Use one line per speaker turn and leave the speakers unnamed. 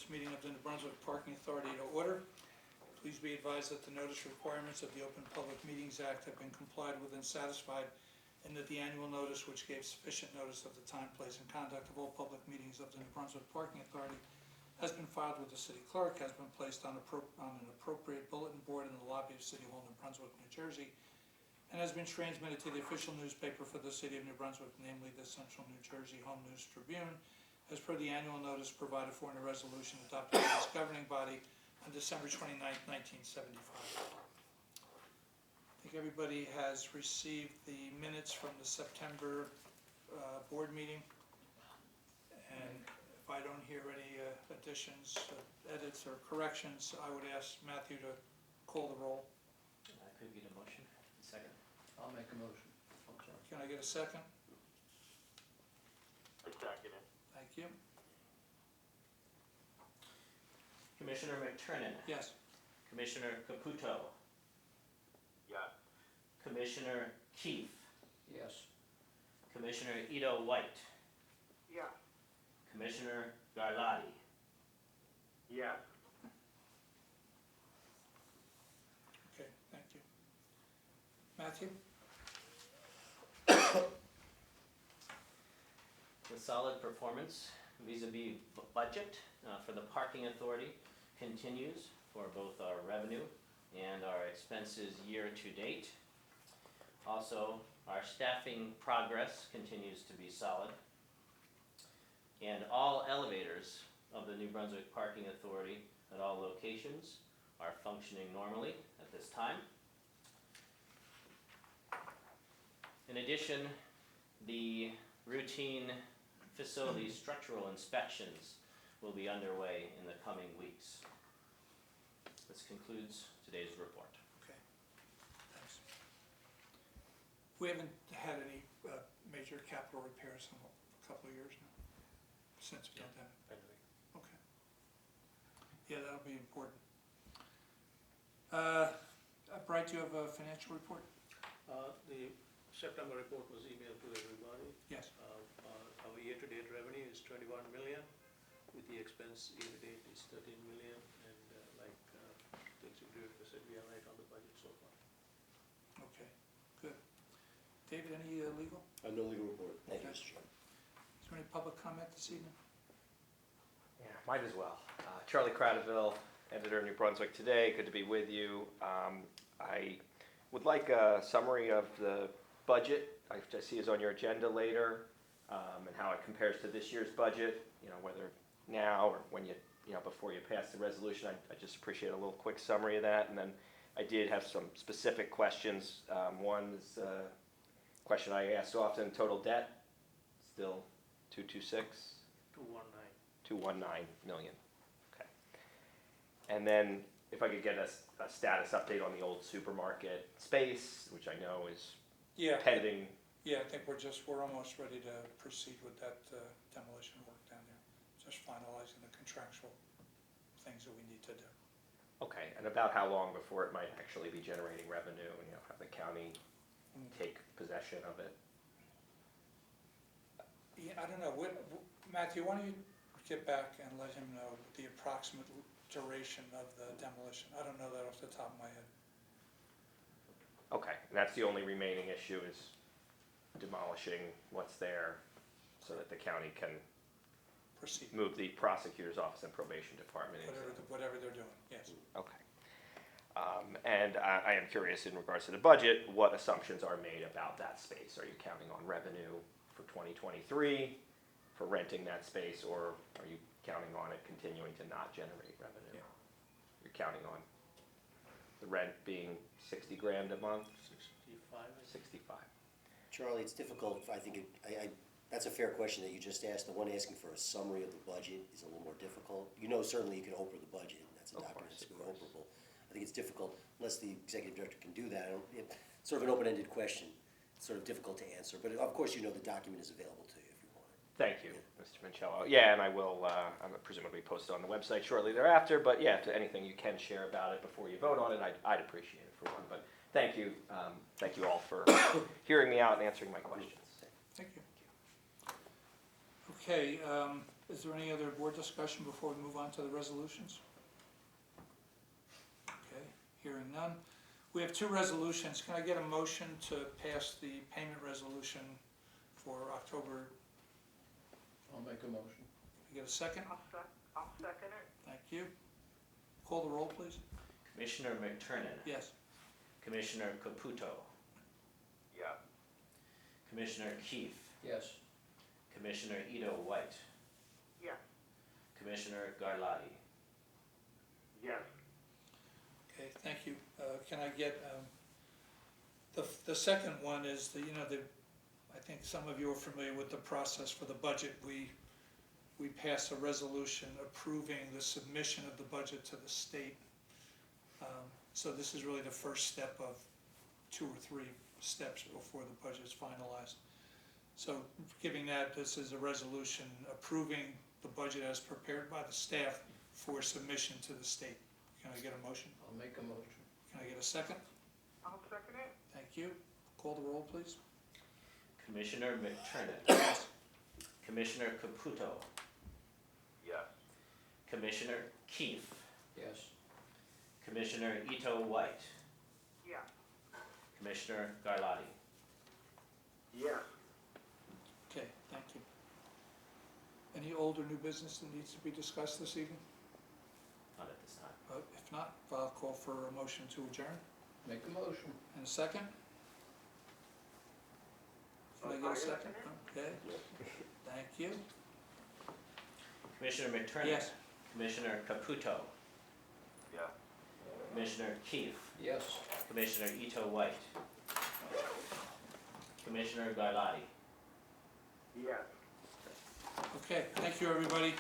this meeting of the New Brunswick Parking Authority to order. Please be advised that the notice requirements of the Open Public Meetings Act have been complied with and satisfied, and that the annual notice, which gave sufficient notice of the time, place, and conduct of all public meetings of the New Brunswick Parking Authority, has been filed with the city clerk, has been placed on an appropriate bulletin board in the lobby of City Hall, New Brunswick, New Jersey, and has been transmitted to the official newspaper for the city of New Brunswick, namely the Central New Jersey Home News Tribune, as per the annual notice provided for in a resolution adopted by this governing body on December 29th, 1975. I think everybody has received the minutes from the September board meeting. And if I don't hear any additions, edits, or corrections, I would ask Matthew to call the roll.
I could get a motion. Second.
I'll make a motion.
Can I get a second?
I second it.
Thank you.
Commissioner McTurnan.
Yes.
Commissioner Caputo.
Yes.
Commissioner Keefe.
Yes.
Commissioner Ito White.
Yes.
Commissioner Garlotti.
Yes.
Okay, thank you. Matthew?
The solid performance vis-a-vis budget for the Parking Authority continues for both our revenue and our expenses year to date. Also, our staffing progress continues to be solid. And all elevators of the New Brunswick Parking Authority at all locations are functioning normally at this time. In addition, the routine facility structural inspections will be underway in the coming weeks. This concludes today's report.
Okay, thanks. We haven't had any major capital repairs in a couple of years now, since the pandemic. Okay. Yeah, that'll be important. Bright, do you have a financial report?
The September report was emailed to everybody.
Yes.
Our year-to-date revenue is 21 million, with the expense year-to-date is 13 million, and like the executive said, we are right on the budget so far.
Okay, good. David, any legal?
No legal report. Thank you,
Okay.
Mr. Chairman.
Is there any public comment this evening?
Yeah, might as well. Charlie Cradaville, editor of New Brunswick Today. Good to be with you. I would like a summary of the budget, which I see is on your agenda later, and how it compares to this year's budget. You know, whether now or when before you pass the resolution. I just appreciate a little quick summary of that. And then I did have some specific questions. One is a question I asked often: total debt still 226.
219.
219 million. Okay. And then if I could get a status update on the old supermarket space, which I know is pending.
Yeah, I think we're almost ready to proceed with that demolition work down there. Just finalizing the contractual things that we need to do.
Okay, and about how long before it might actually be generating revenue and have the county take possession of it?
Yeah, I don't know. Matthew, why don't you get back and let him know the approximate duration of the demolition? I don't know that off the top of my head.
Okay, and that's the only remaining issue, is demolishing what's there so that the county can
Proceed.
move the prosecutor's office and probation department into
Whatever they're doing, yes.
Okay. And I am curious in regards to the budget, what assumptions are made about that space? Are you counting on revenue for 2023 for renting that space, or are you counting on it continuing to not generate revenue?
Yeah.
You're counting on the rent being 60 grand a month?
65.
65.
Charlie, it's difficult. I think that's a fair question that you just asked. The one asking for a summary of the budget is a little more difficult. You know, certainly you can open the budget. That's a document that's operable. I think it's difficult unless the executive director can do that. It's sort of an open-ended question. It's sort of difficult to answer. But of course, you know the document is available to you if you want it.
Thank you, Mr. Mancello. Yeah, and I will I'm presumably post it on the website shortly thereafter. But yeah, if there's anything you can share about it before you vote on it, I'd appreciate it for one. But thank you all for hearing me out and answering my questions.
Thank you. Okay, Is there any other board discussion before we move on to the resolutions? Okay, hearing none. We have two resolutions. Can I get a motion to pass the payment resolution for October?
I'll make a motion.
Can I get a second?
I'll second it.
Thank you. Call the roll, please.
Commissioner McTurnan.
Yes.
Commissioner Caputo.
Yes.
Commissioner Keefe.
Yes.
Commissioner Ito White.
Yes.
Commissioner Garlotti.
Yes.
Okay, thank you. Can I get, the second one is the, I think some of you are familiar with the process for the budget. We pass a resolution approving the submission of the budget to the state. So this is really the first step of 2 or 3 steps before the budget is finalized. So giving that, this is a resolution approving the budget as prepared by the staff for submission to the state. Can I get a motion?
I'll make a motion.
Can I get a second?
I'll second it.
Thank you. Call the roll, please.
Commissioner McTurnan. Commissioner Caputo.
Yes.
Commissioner Keefe.
Yes.
Commissioner Ito White.
Yes.
Commissioner Garlotti.
Yes.
Okay, thank you. Any old or new business that needs to be discussed this evening?
Not at this time.
If not, I'll call for a motion to adjourn.
Make a motion.
And a second? Can I get a second? Okay, thank you.
Commissioner McTurnan.
Yes.
Commissioner Caputo.
Yes.
Commissioner Keefe.
Yes.
Commissioner Ito White. Commissioner Garlotti.
Yes.
Okay, thank you, everybody.